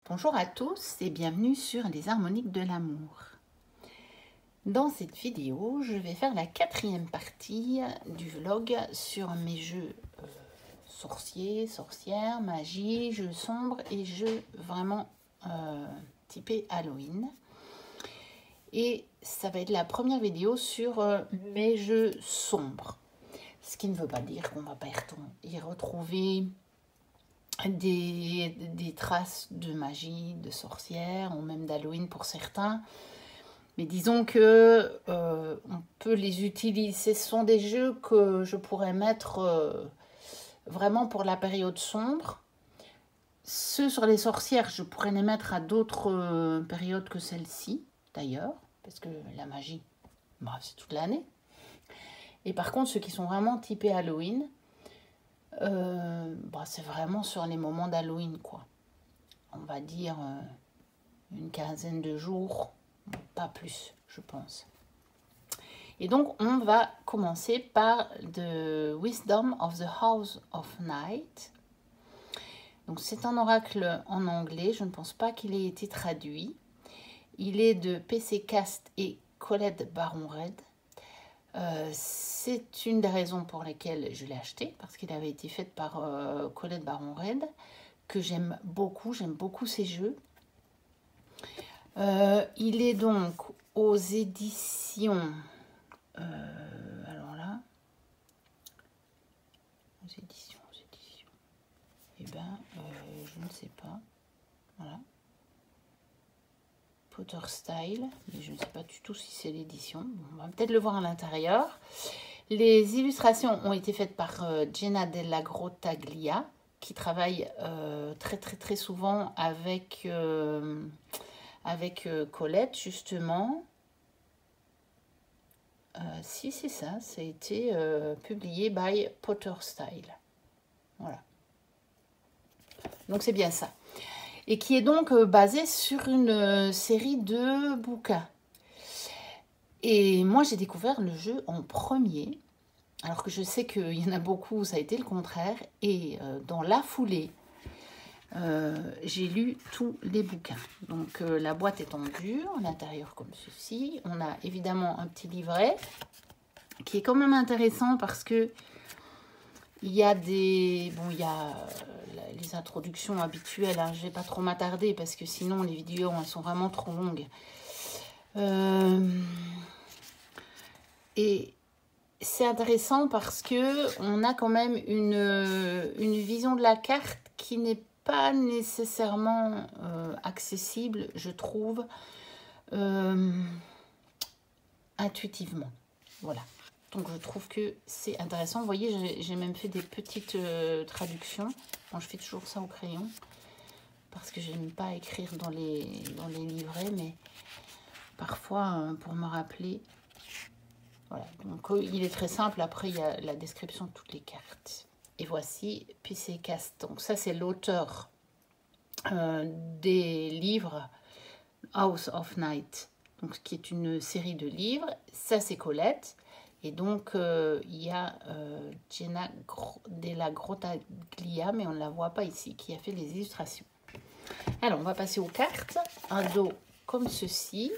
Bonjour à tous et bienvenue sur les harmoniques de l'amour. Dans cette vidéo, je vais faire la quatrième partie du vlog sur mes jeux sorciers, sorcières, magie, jeux sombres et jeux vraiment typés Halloween. Et ça va être la première vidéo sur mes jeux sombres. Ce qui ne veut pas dire qu'on ne va pas y retrouver des traces de magie, de sorcière ou même d'Halloween pour certains. Mais disons que on peut les utiliser. Ce sont des jeux que je pourrais mettre vraiment pour la période sombre. Ceux sur les sorcières, je pourrais les mettre à d'autres périodes que celle-ci, d'ailleurs, parce que la magie, bah, c'est toute l'année. Et par contre, ceux qui sont vraiment typés Halloween, bah, c'est vraiment sur les moments d'Halloween, quoi. On va dire une quinzaine de jours, pas plus, je pense. Et donc, on va commencer par The Wisdom of the House of Night. Donc, c'est un oracle en anglais. Je ne pense pas qu'il ait été traduit. Il est de PC Cast et Colette Baron-Red. C'est une des raisons pour lesquelles je l'ai acheté, parce qu'il avait été fait par Colette Baron-Red, que j'aime beaucoup ses jeux. Il est donc aux éditions, alors là, aux éditions, eh ben, je ne sais pas, voilà, Potter Style, mais je ne sais pas du tout si c'est l'édition, on va peut-être le voir à l'intérieur. Les illustrations ont été faites par Jenna Della Grottaglia, qui travaille très souvent avec Colette, justement. Si c'est ça, ça a été publié by Potter Style. Voilà. Donc c'est bien ça. Et qui est donc basé sur une série de bouquins. Et moi j'ai découvert le jeu en premier, alors que je sais qu'il y en a beaucoup où ça a été le contraire. Et dans la foulée, j'ai lu tous les bouquins. Donc la boîte est en dur, à l'intérieur comme ceci. On a évidemment un petit livret qui est quand même intéressant parce que il y a des... Bon, il y a les introductions habituelles, hein. Je ne vais pas trop m'attarder parce que sinon les vidéos elles sont vraiment trop longues. Et c'est intéressant parce que on a quand même une vision de la carte qui n'est pas nécessairement accessible, je trouve, intuitivement. Voilà. Donc je trouve que c'est intéressant. Vous voyez, j'ai même fait des petites traductions. Bon, je fais toujours ça au crayon parce que je n'aime pas écrire dans les livrets, mais parfois pour me rappeler. Voilà, donc il est très simple. Après, il y a la description de toutes les cartes. Et voici PC Cast. Donc ça, c'est l'auteur des livres House of Night, donc qui est une série de livres. Ça, c'est Colette. Et donc, il y a Jenna Della Grottaglia, mais on ne la voit pas ici, qui a fait les illustrations. Alors, on va passer aux cartes. Un dos comme ceci.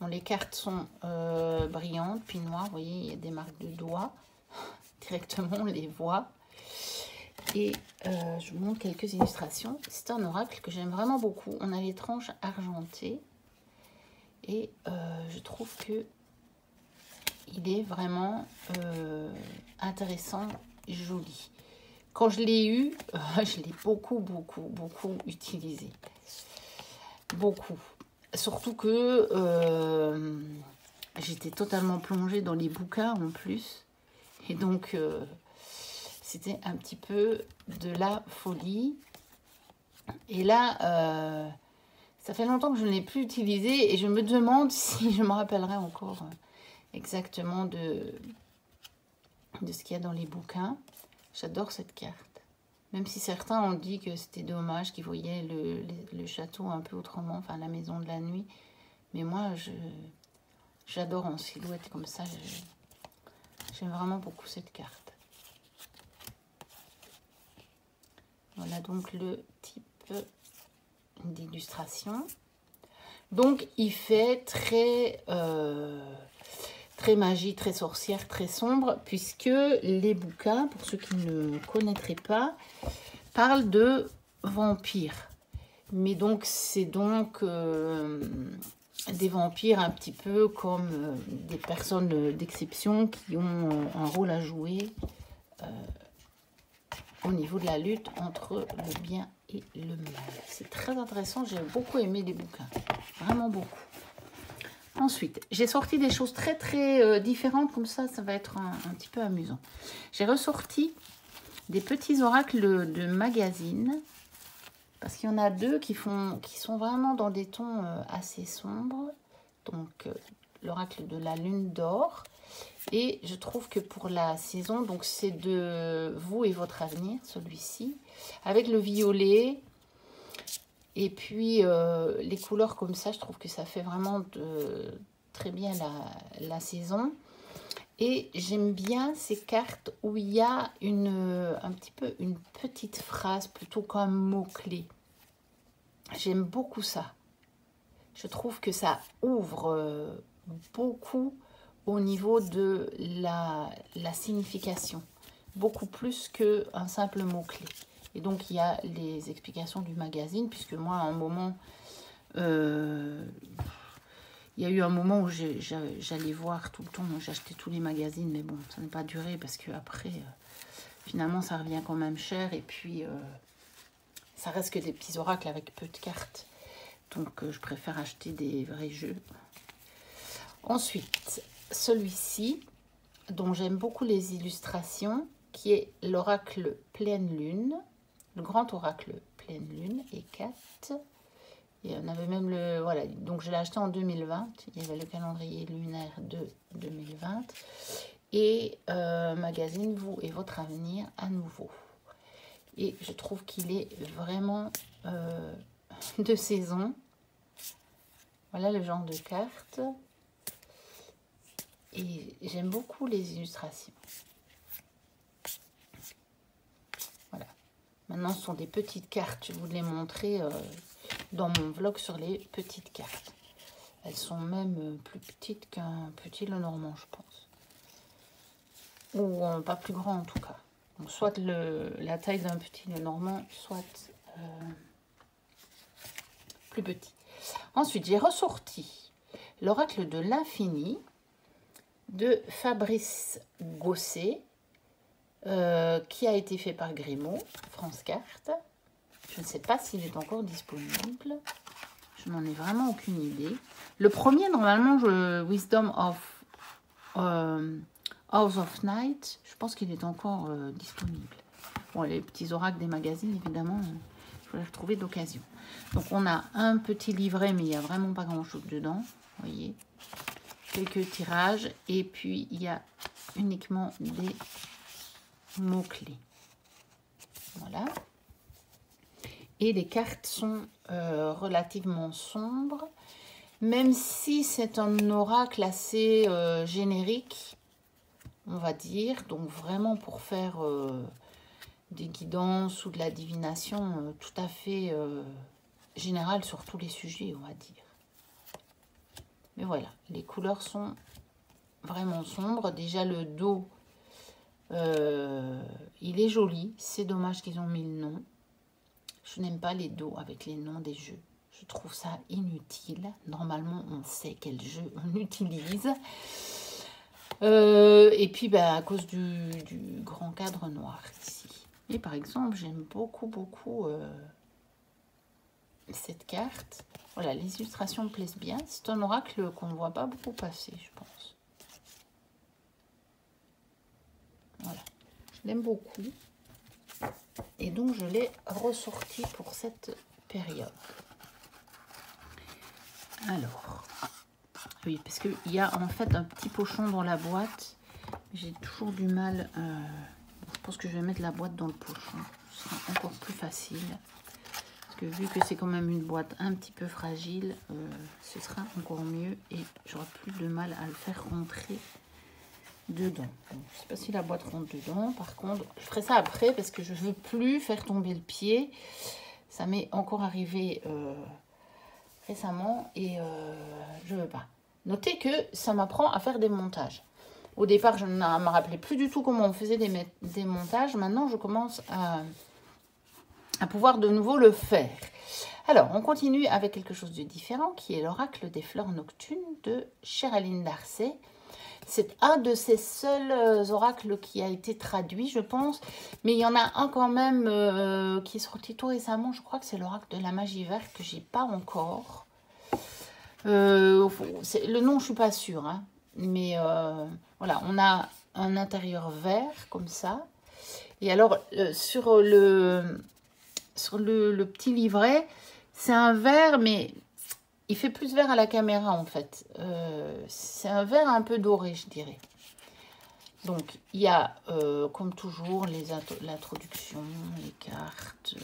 Bon, les cartes sont brillantes, puis noires. Vous voyez, il y a des marques de doigts. Directement, on les voit. Et je vous montre quelques illustrations. C'est un oracle que j'aime vraiment beaucoup. On a les tranches argentées. Et je trouve que il est vraiment intéressant, joli. Quand je l'ai eu, je l'ai beaucoup utilisé. Beaucoup. Surtout que j'étais totalement plongée dans les bouquins en plus. Et donc, c'était un petit peu de la folie. Et là, ça fait longtemps que je ne l'ai plus utilisé et je me demande si je me rappellerai encore exactement de ce qu'il y a dans les bouquins. J'adore cette carte. Même si certains ont dit que c'était dommage, qu'ils voyaient le château un peu autrement, enfin la maison de la nuit. Mais moi, j'adore en silhouette comme ça. J'aime vraiment beaucoup cette carte. Voilà donc le type d'illustration. Donc il fait très, très magie, très sorcière, très sombre, puisque les bouquins, pour ceux qui ne connaîtraient pas, parlent de vampires. Mais donc c'est donc des vampires un petit peu comme des personnes d'exception qui ont un rôle à jouer au niveau de la lutte entre le bien et le mal. C'est très intéressant, j'ai beaucoup aimé les bouquins, vraiment beaucoup. Ensuite, j'ai sorti des choses très très différentes, comme ça va être un petit peu amusant. J'ai ressorti des petits oracles de magazine, parce qu'il y en a deux qui sont vraiment dans des tons assez sombres. Donc, l'oracle de la lune d'or. Et je trouve que pour la saison, donc c'est de vous et votre avenir, celui-ci, avec le violet. Et puis, les couleurs comme ça, je trouve que ça fait vraiment très bien la saison. Et j'aime bien ces cartes où il y a un petit peu une petite phrase, plutôt qu'un mot-clé. J'aime beaucoup ça. Je trouve que ça ouvre beaucoup au niveau de la signification. Beaucoup plus qu'un simple mot-clé. Et donc, il y a les explications du magazine, puisque moi, à un moment, il y a eu un moment où j'allais voir tout le temps, j'achetais tous les magazines, mais bon, ça n'a pas duré, parce que après, finalement, ça revient quand même cher, et puis, ça reste que des petits oracles avec peu de cartes. Donc, je préfère acheter des vrais jeux. Ensuite, celui-ci, dont j'aime beaucoup les illustrations, qui est l'oracle pleine lune, le grand oracle pleine lune, et 4. Et on avait même le... Voilà, donc je l'ai acheté en 2020. Il y avait le calendrier lunaire de 2020. Et magazine, vous et votre avenir à nouveau. Et je trouve qu'il est vraiment de saison. Voilà le genre de carte. Et j'aime beaucoup les illustrations. Voilà. Maintenant, ce sont des petites cartes. Je vous les montrer dans mon vlog sur les petites cartes. Elles sont même plus petites qu'un petit Lenormand, je pense. Ou pas plus grand en tout cas. Donc, soit la taille d'un petit Lenormand, soit plus petit. Ensuite, j'ai ressorti l'oracle de l'infini de Fabrice Gosset, qui a été fait par Grimaud, France Cartes. Je ne sais pas s'il est encore disponible. Je n'en ai vraiment aucune idée. Le premier, normalement, Wisdom of House of Night, je pense qu'il est encore disponible. Bon, les petits oracles des magazines, évidemment, je vais les retrouver d'occasion. Donc, on a un petit livret, mais il n'y a vraiment pas grand-chose dedans. Vous voyez, quelques tirages. Et puis, il y a uniquement des mots-clés. Voilà. Et les cartes sont relativement sombres. Même si c'est un oracle assez générique, on va dire. Donc, vraiment pour faire des guidances ou de la divination tout à fait générale sur tous les sujets, on va dire. Mais voilà, les couleurs sont vraiment sombres. Déjà, le dos, il est joli. C'est dommage qu'ils ont mis le nom. Je n'aime pas les dos avec les noms des jeux. Je trouve ça inutile. Normalement, on sait quel jeu on utilise. Et puis, ben, à cause du grand cadre noir ici. Et par exemple, j'aime beaucoup cette carte. Voilà, les illustrations me plaisent bien. C'est un oracle qu'on ne voit pas beaucoup passer, je pense. Voilà, je l'aime beaucoup. Et donc, je l'ai ressorti pour cette période. Alors, oui, parce qu'il y a en fait un petit pochon dans la boîte. J'ai toujours du mal. Je pense que je vais mettre la boîte dans le pochon. Ce sera encore plus facile. Parce que vu que c'est quand même une boîte un petit peu fragile, ce sera encore mieux. Et j'aurai plus de mal à le faire rentrer dedans. Bon, je ne sais pas si la boîte rentre dedans. Par contre, je ferai ça après parce que je ne veux plus faire tomber le pied. Ça m'est encore arrivé récemment et je ne veux pas. Notez que ça m'apprend à faire des montages. Au départ, je ne me rappelais plus du tout comment on faisait des montages. Maintenant, je commence à pouvoir de nouveau le faire. Alors, on continue avec quelque chose de différent qui est l'oracle des fleurs nocturnes de Cheraline Darcey. C'est un de ces seuls oracles qui a été traduit, je pense. Mais il y en a un quand même qui est sorti tout récemment. Je crois que c'est l'oracle de la magie verte que j'ai pas encore. Le nom, je suis pas sûre. Hein. Mais voilà, on a un intérieur vert comme ça. Et alors, sur le petit livret, c'est un vert, mais il fait plus vert à la caméra en fait. C'est un vert un peu doré, je dirais. Donc, il y a, comme toujours, l'introduction, les cartes,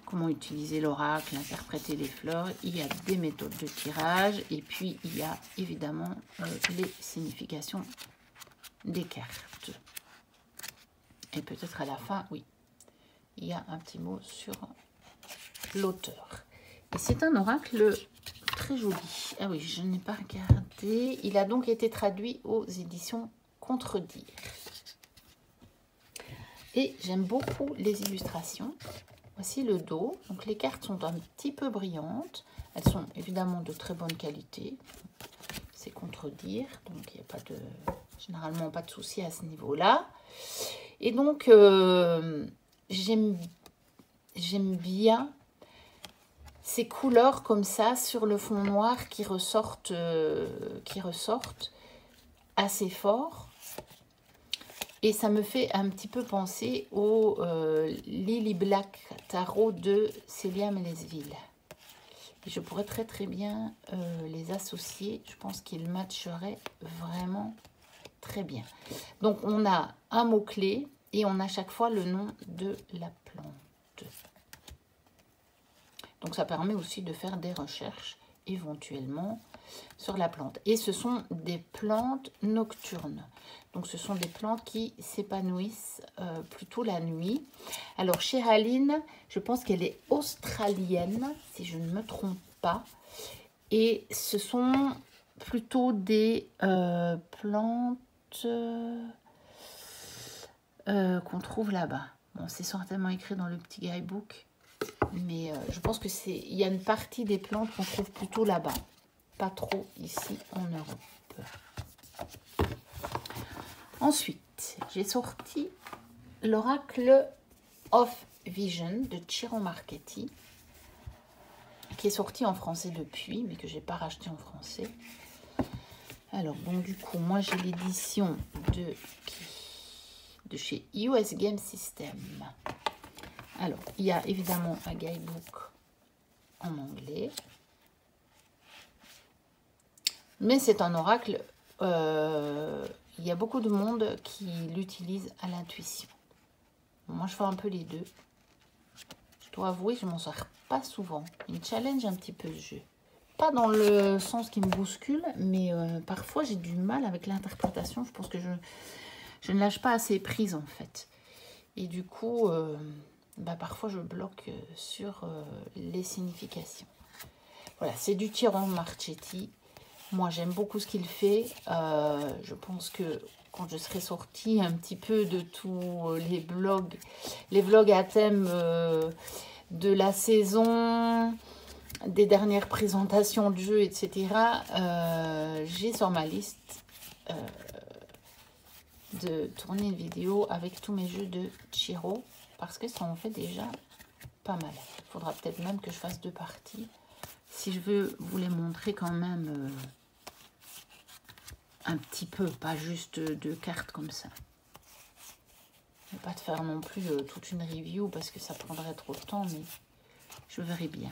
comment utiliser l'oracle, interpréter les fleurs. Il y a des méthodes de tirage et puis il y a évidemment les significations des cartes. Et peut-être à la fin, oui, il y a un petit mot sur l'auteur. Et c'est un oracle très joli. Ah oui, je n'ai pas regardé. Il a donc été traduit aux éditions Contredire. Et j'aime beaucoup les illustrations. Voici le dos. Donc les cartes sont un petit peu brillantes. Elles sont évidemment de très bonne qualité. C'est Contredire. Donc il n'y a pas de, généralement pas de souci à ce niveau-là. Et donc j'aime bien ces couleurs comme ça sur le fond noir qui ressortent assez fort. Et ça me fait un petit peu penser au Lily Black Tarot de Célia Melesville. Et je pourrais très bien les associer. Je pense qu'ils matcheraient vraiment très bien. Donc on a un mot-clé et on a chaque fois le nom de la plante. Donc ça permet aussi de faire des recherches éventuellement sur la plante. Et ce sont des plantes nocturnes. Donc ce sont des plantes qui s'épanouissent plutôt la nuit. Alors Cheraline, je pense qu'elle est australienne, si je ne me trompe pas. Et ce sont plutôt des plantes qu'on trouve là-bas. Bon, c'est certainement écrit dans le petit guidebook. Mais je pense que il y a une partie des plantes qu'on trouve plutôt là-bas. Pas trop ici en Europe. Ensuite, j'ai sorti l'oracle of Vision de Ciro Marchetti, qui est sorti en français depuis, mais que je n'ai pas racheté en français. Alors, donc du coup, moi j'ai l'édition de chez US Game System. Alors, il y a évidemment un guidebook en anglais. Mais c'est un oracle, il y a beaucoup de monde qui l'utilise à l'intuition. Moi, je fais un peu les deux. Je dois avouer, je ne m'en sers pas souvent. Il me challenge un petit peu ce jeu. Pas dans le sens qui me bouscule, mais parfois j'ai du mal avec l'interprétation. Je pense que je ne lâche pas assez prise en fait. Et du coup, parfois je bloque sur les significations. Voilà, c'est du Ciro Marchetti. Moi, j'aime beaucoup ce qu'il fait. Je pense que quand je serai sortie un petit peu de tous les vlogs à thème de la saison, des dernières présentations de jeux, etc., j'ai sur ma liste de tourner une vidéo avec tous mes jeux de Ciro, parce que ça en fait déjà pas mal. Il faudra peut-être même que je fasse 2 parties, si je veux vous les montrer quand même un petit peu, pas juste 2 cartes comme ça. Je ne vais pas te faire non plus toute une review parce que ça prendrait trop de temps, mais je verrai bien.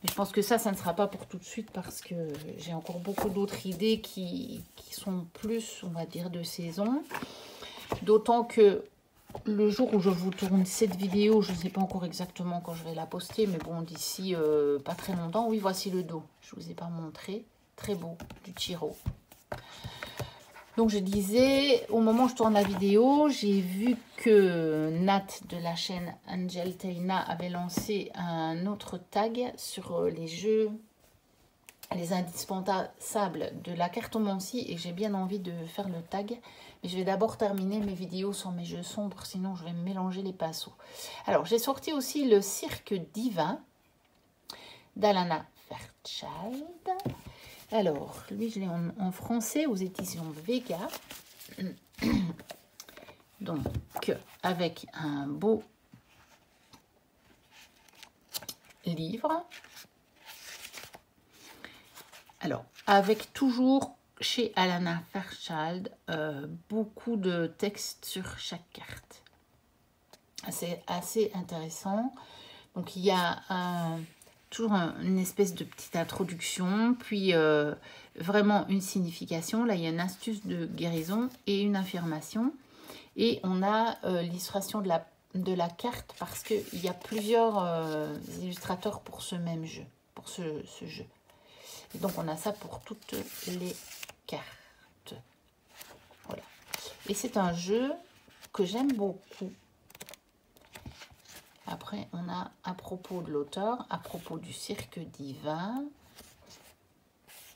Mais je pense que ça ne sera pas pour tout de suite parce que j'ai encore beaucoup d'autres idées qui sont plus, on va dire, de saison. D'autant que le jour où je vous tourne cette vidéo, je ne sais pas encore exactement quand je vais la poster, mais bon, d'ici pas très longtemps. Oui, voici le dos. Je ne vous ai pas montré. Très beau, du Ciro. Donc je disais, au moment où je tourne la vidéo, j'ai vu que Nat de la chaîne Angel Teina avait lancé un autre tag sur les jeux, les indispensables de la cartomancie, et j'ai bien envie de faire le tag. Mais je vais d'abord terminer mes vidéos sur mes jeux sombres, sinon je vais me mélanger les pinceaux. Alors j'ai sorti aussi le Cirque Divin d'Alana Fairchild. Alors, lui, je l'ai en français aux éditions Vega. Donc, avec un beau livre. Alors, avec toujours chez Alana Fairchild, beaucoup de textes sur chaque carte. C'est assez intéressant. Donc, il y a toujours une espèce de petite introduction, puis vraiment une signification. Là, il y a une astuce de guérison et une affirmation. Et on a l'illustration de la carte parce qu'il y a plusieurs illustrateurs pour ce même jeu, pour ce jeu. Et donc, on a ça pour toutes les cartes. Voilà. Et c'est un jeu que j'aime beaucoup. Après, on a à propos de l'auteur, à propos du Cirque Divin.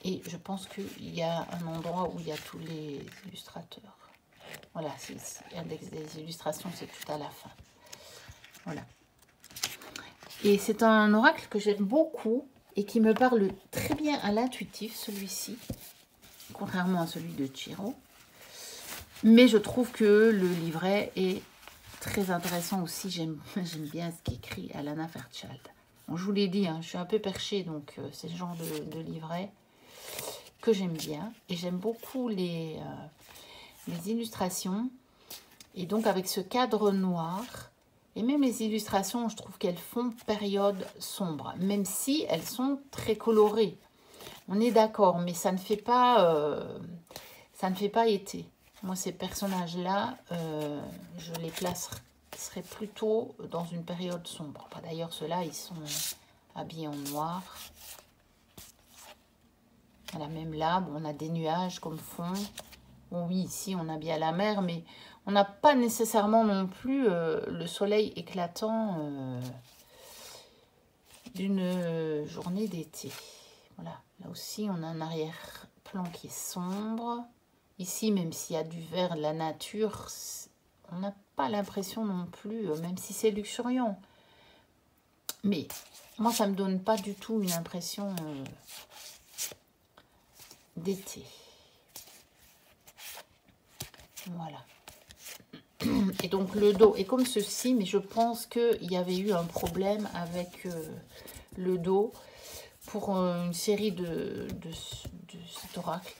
Et je pense qu'il y a un endroit où il y a tous les illustrateurs. Voilà, l'index des illustrations, c'est tout à la fin. Voilà. Et c'est un oracle que j'aime beaucoup et qui me parle très bien à l'intuitif, celui-ci, contrairement à celui de Chiro. Mais je trouve que le livret est très intéressant aussi. J'aime bien ce qu'écrit Alana Fairchild. Bon, je vous l'ai dit, hein, je suis un peu perchée, donc c'est le genre de livret que j'aime bien. Et j'aime beaucoup les illustrations. Et donc avec ce cadre noir, et même les illustrations, je trouve qu'elles font période sombre, même si elles sont très colorées. On est d'accord, mais ça ne fait pas été. Moi, ces personnages-là, je les placerais plutôt dans une période sombre. D'ailleurs, ceux-là, ils sont habillés en noir. Voilà, même là, bon, on a des nuages comme fond. Bon, oui, ici, on a bien la mer, mais on n'a pas nécessairement non plus le soleil éclatant d'une journée d'été. Voilà, là aussi, on a un arrière-plan qui est sombre. Ici, même s'il y a du vert de la nature, on n'a pas l'impression non plus, même si c'est luxuriant. Mais moi, ça ne me donne pas du tout une impression d'été. Voilà. Et donc le dos est comme ceci, mais je pense qu'il y avait eu un problème avec le dos pour une série de cet oracle.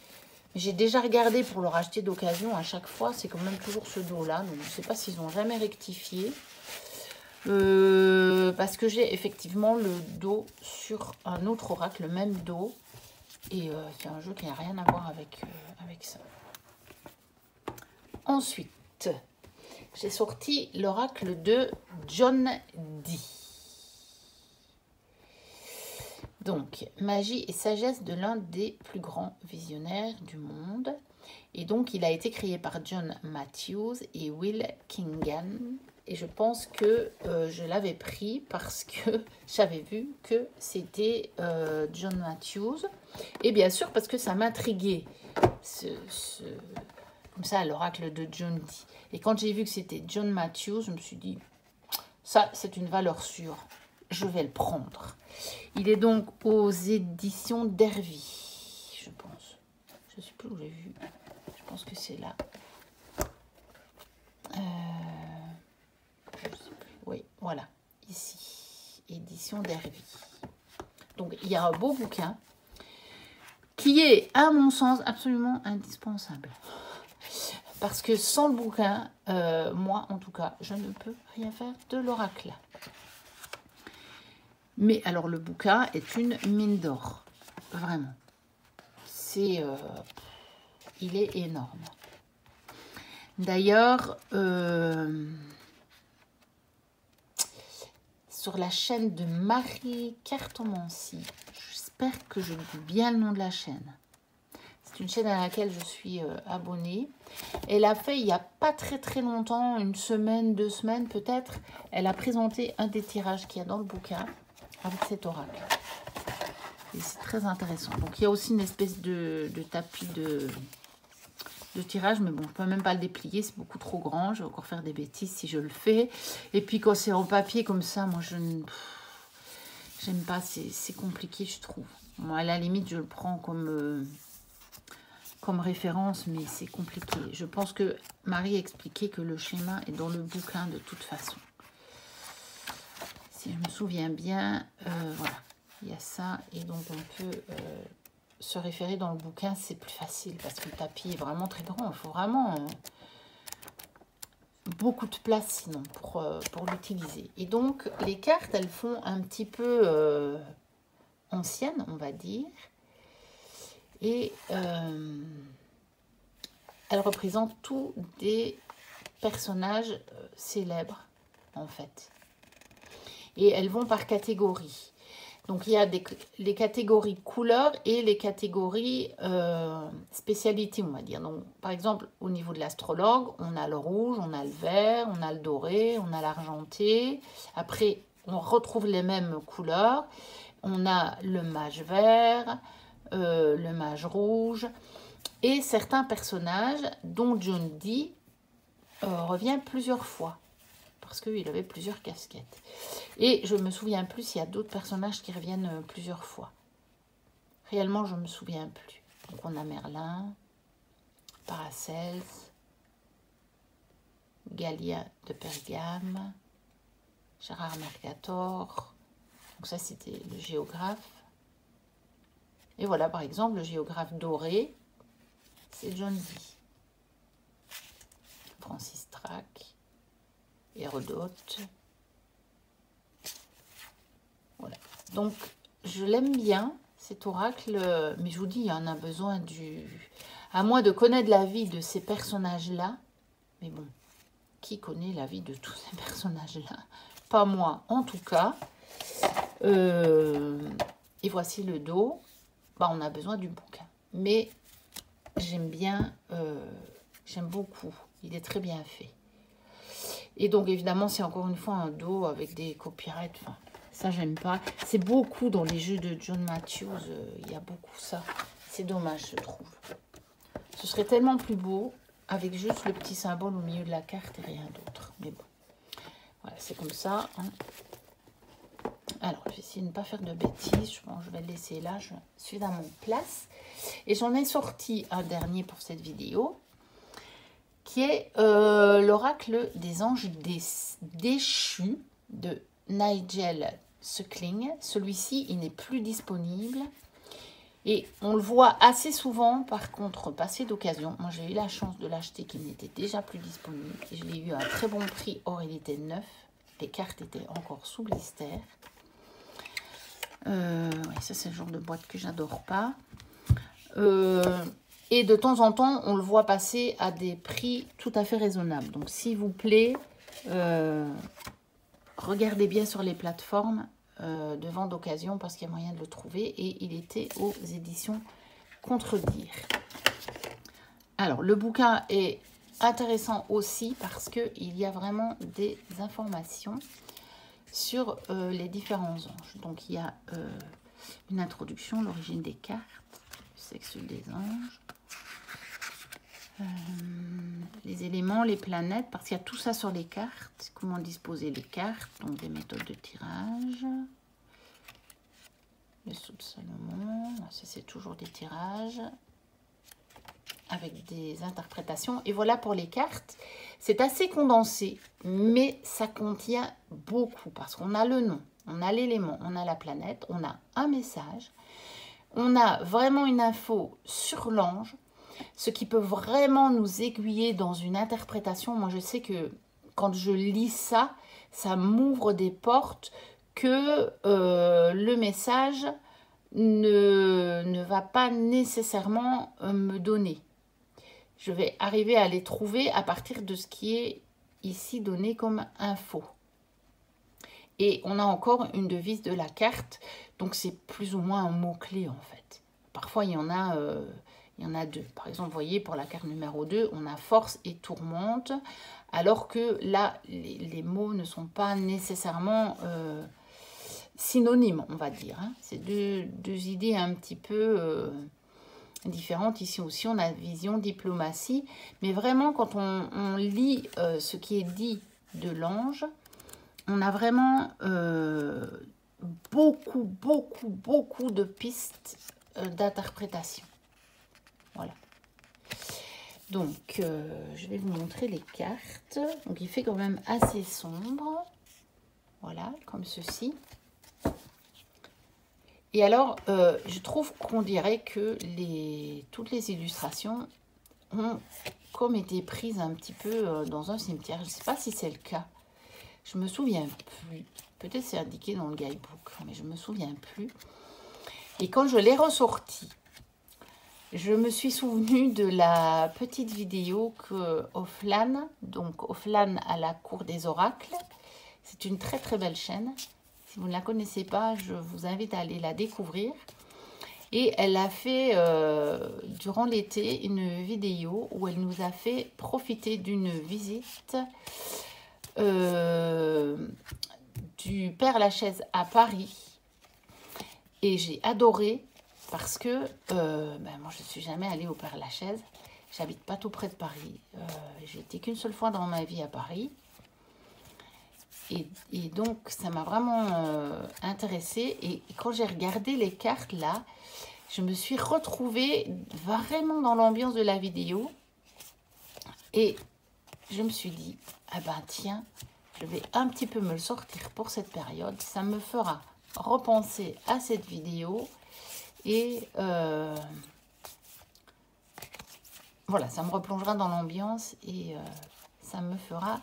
J'ai déjà regardé pour le racheter d'occasion. À chaque fois, c'est quand même toujours ce dos-là. Donc, je ne sais pas s'ils n'ont jamais rectifié. Parce que j'ai effectivement le dos sur un autre oracle, le même dos. Et c'est un jeu qui n'a rien à voir avec ça. Ensuite, j'ai sorti l'oracle de John Dee. Donc, magie et sagesse de l'un des plus grands visionnaires du monde. Et donc, il a été créé par John Matthews et Will Kingan. Et je pense que je l'avais pris parce que j'avais vu que c'était John Matthews. Et bien sûr, parce que ça m'intriguait, comme ça, l'oracle de John Dee. Et quand j'ai vu que c'était John Matthews, je me suis dit, ça, c'est une valeur sûre. Je vais le prendre. Il est donc aux éditions d'Hervy, je pense. Je ne sais plus où j'ai vu. Je pense que c'est là. Je sais plus. Oui, voilà. Ici. Édition d'Hervy. Donc, il y a un beau bouquin qui est, à mon sens, absolument indispensable. Parce que sans le bouquin, moi, en tout cas, je ne peux rien faire de l'oracle. Mais alors, le bouquin est une mine d'or. Vraiment. C'est... il est énorme. D'ailleurs, sur la chaîne de Marie Cartomancie, j'espère que je dis bien le nom de la chaîne. C'est une chaîne à laquelle je suis abonnée. Elle a fait, il n'y a pas très longtemps, une semaine, 2 semaines peut-être, elle a présenté un des tirages qu'il y a dans le bouquin avec cet oracle. Et c'est très intéressant. Donc, il y a aussi une espèce de tapis de tirage, mais bon, je ne peux même pas le déplier, c'est beaucoup trop grand. Je vais encore faire des bêtises si je le fais. Et puis, quand c'est en papier comme ça, moi, j'aime pas, c'est compliqué, je trouve. Moi, à la limite, je le prends comme référence, mais c'est compliqué. Je pense que Marie expliquait que le schéma est dans le bouquin de toute façon. Si je me souviens bien, voilà, il y a ça, et donc on peut se référer dans le bouquin, c'est plus facile, parce que le tapis est vraiment très grand. Il faut vraiment beaucoup de place sinon pour l'utiliser. Et donc, les cartes, elles font un petit peu anciennes, on va dire. Et elles représentent tous des personnages célèbres, en fait. Et elles vont par catégorie. Donc, il y a les catégories couleurs et les catégories spécialités, on va dire. Donc, par exemple, au niveau de l'astrologue, on a le rouge, on a le vert, on a le doré, on a l'argenté. Après, on retrouve les mêmes couleurs. On a le mage vert, le mage rouge. Et certains personnages, dont John Dee, revient plusieurs fois. Parce qu'il avait plusieurs casquettes. Et je me souviens plus s'il y a d'autres personnages qui reviennent plusieurs fois. Réellement, je me souviens plus. Donc, on a Merlin, Paracelse, Gallia de Pergame, Gérard Mercator. Donc, ça, c'était le géographe. Et voilà, par exemple, le géographe doré, c'est John Dee. Francis Drake. Hérodote. Voilà. Donc, je l'aime bien, cet oracle, mais je vous dis, il y en a besoin à moins de connaître la vie de ces personnages-là. Mais bon, qui connaît la vie de tous ces personnages-là? Pas moi, en tout cas. Et voici le dos. Bah, on a besoin du bouquin. Mais j'aime bien, j'aime beaucoup. Il est très bien fait. Et donc, évidemment, c'est encore une fois un dos avec des copyrights. Enfin, ça, j'aime pas. C'est beaucoup dans les jeux de John Matthews. Il y a beaucoup ça. C'est dommage, je trouve. Ce serait tellement plus beau avec juste le petit symbole au milieu de la carte et rien d'autre. Mais bon, voilà, c'est comme ça. Hein. Alors, je vais essayer de ne pas faire de bêtises. Je pense que je vais le laisser là. Je suis dans mon place. Et j'en ai sorti un dernier pour cette vidéo, qui est l'oracle des anges déchus de Nigel Suckling. Celui-ci, il n'est plus disponible. Et on le voit assez souvent, par contre, passer d'occasion. Moi, j'ai eu la chance de l'acheter, qui n'était déjà plus disponible. Et je l'ai eu à un très bon prix. Or, il était neuf. Les cartes étaient encore sous blister. Ouais, ça, c'est le genre de boîte que j'adore pas. Et de temps en temps, on le voit passer à des prix tout à fait raisonnables. Donc, s'il vous plaît, regardez bien sur les plateformes de vente d'occasion parce qu'il y a moyen de le trouver. Et il était aux éditions Contredire. Alors, le bouquin est intéressant aussi parce qu'il y a vraiment des informations sur les différents anges. Donc, il y a une introduction, l'origine des cartes, le sexe des anges. Les éléments, les planètes, parce qu'il y a tout ça sur les cartes. Comment disposer les cartes, donc des méthodes de tirage. Le sceau de Salomon, ça c'est toujours des tirages avec des interprétations. Et voilà pour les cartes. C'est assez condensé, mais ça contient beaucoup parce qu'on a le nom, on a l'élément, on a la planète, on a un message, on a vraiment une info sur l'ange, ce qui peut vraiment nous aiguiller dans une interprétation. Moi, je sais que quand je lis ça, ça m'ouvre des portes que le message ne va pas nécessairement me donner. Je vais arriver à les trouver à partir de ce qui est ici donné comme info. Et on a encore une devise de la carte, donc c'est plus ou moins un mot-clé en fait. Parfois, il y en a Il y en a deux. Par exemple, vous voyez, pour la carte numéro 2, on a force et tourmente. Alors que là, les mots ne sont pas nécessairement synonymes, on va dire. Hein. C'est deux idées un petit peu différentes. Ici aussi, on a vision, diplomatie. Mais vraiment, quand on lit ce qui est dit de l'ange, on a vraiment beaucoup de pistes d'interprétation. Voilà. Donc, je vais vous montrer les cartes. Donc, il fait quand même assez sombre. Voilà, comme ceci. Et alors, je trouve qu'on dirait que toutes les illustrations ont comme été prises un petit peu dans un cimetière. Je ne sais pas si c'est le cas. Je me souviens plus. Peut-être c'est indiqué dans le guidebook, mais je me souviens plus. Et quand je l'ai ressorti, je me suis souvenue de la petite vidéo que Offlan, donc Offlan à la cour des oracles, c'est une très très belle chaîne. Si vous ne la connaissez pas, je vous invite à aller la découvrir. Et elle a fait, durant l'été, une vidéo où elle nous a fait profiter d'une visite du Père Lachaise à Paris. Et j'ai adoré parce que moi, je ne suis jamais allée au Père Lachaise. J'habite pas tout près de Paris. J'ai été qu'une seule fois dans ma vie à Paris. Et donc, ça m'a vraiment intéressée. Et quand j'ai regardé les cartes là, je me suis retrouvée vraiment dans l'ambiance de la vidéo. Et je me suis dit, ah ben tiens, je vais un petit peu me le sortir pour cette période. Ça me fera repenser à cette vidéo. Et voilà, ça me replongera dans l'ambiance et ça me fera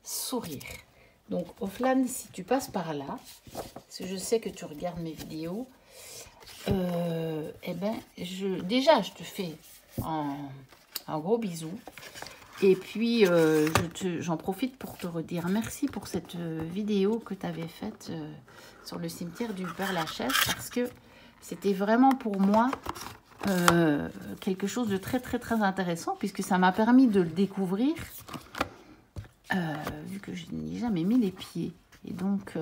sourire. Donc, Offlan, si tu passes par là, parce que je sais que tu regardes mes vidéos, eh ben, déjà, je te fais un gros bisou. Et puis, j'en profite pour te redire merci pour cette vidéo que tu avais faite sur le cimetière du Père Lachaise, parce que c'était vraiment pour moi quelque chose de très, très, très intéressant, puisque ça m'a permis de le découvrir, vu que je n'y ai jamais mis les pieds. Et donc,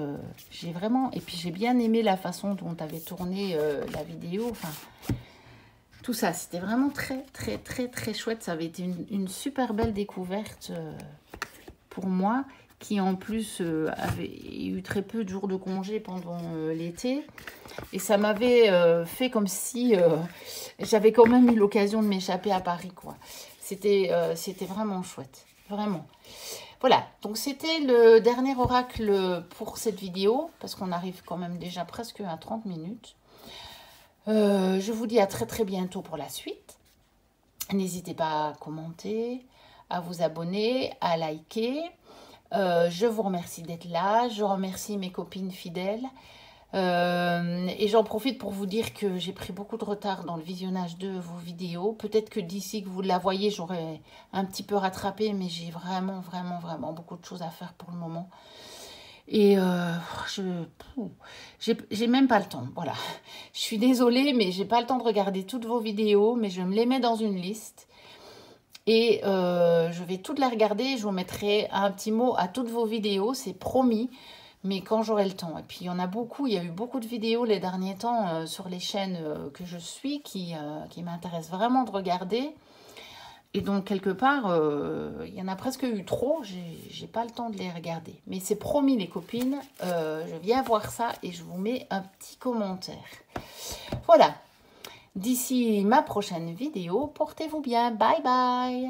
j'ai vraiment... Et puis, j'ai bien aimé la façon dont tu avais tourné la vidéo. Enfin, tout ça, c'était vraiment très, très, très, très chouette. Ça avait été une super belle découverte pour moi, qui en plus avait eu très peu de jours de congé pendant l'été. Et ça m'avait fait comme si j'avais quand même eu l'occasion de m'échapper à Paris, quoi. C'était vraiment chouette, vraiment. Voilà, donc c'était le dernier oracle pour cette vidéo, parce qu'on arrive quand même déjà presque à 30 minutes. Je vous dis à très très bientôt pour la suite. N'hésitez pas à commenter, à vous abonner, à liker. Je vous remercie d'être là. Je remercie mes copines fidèles. Et j'en profite pour vous dire que j'ai pris beaucoup de retard dans le visionnage de vos vidéos. Peut-être que d'ici que vous la voyez, j'aurai un petit peu rattrapé, mais j'ai vraiment beaucoup de choses à faire pour le moment. Et j'ai même pas le temps, voilà. Je suis désolée, mais j'ai pas le temps de regarder toutes vos vidéos, mais je me les mets dans une liste. Et je vais toutes les regarder, je vous mettrai un petit mot à toutes vos vidéos, c'est promis, mais quand j'aurai le temps. Et puis il y en a beaucoup, il y a eu beaucoup de vidéos les derniers temps sur les chaînes que je suis qui m'intéressent vraiment de regarder. Et donc, quelque part, il y en a presque eu trop. J'ai pas le temps de les regarder. Mais c'est promis, les copines. Je viens voir ça et je vous mets un petit commentaire. Voilà. D'ici ma prochaine vidéo, portez-vous bien. Bye bye.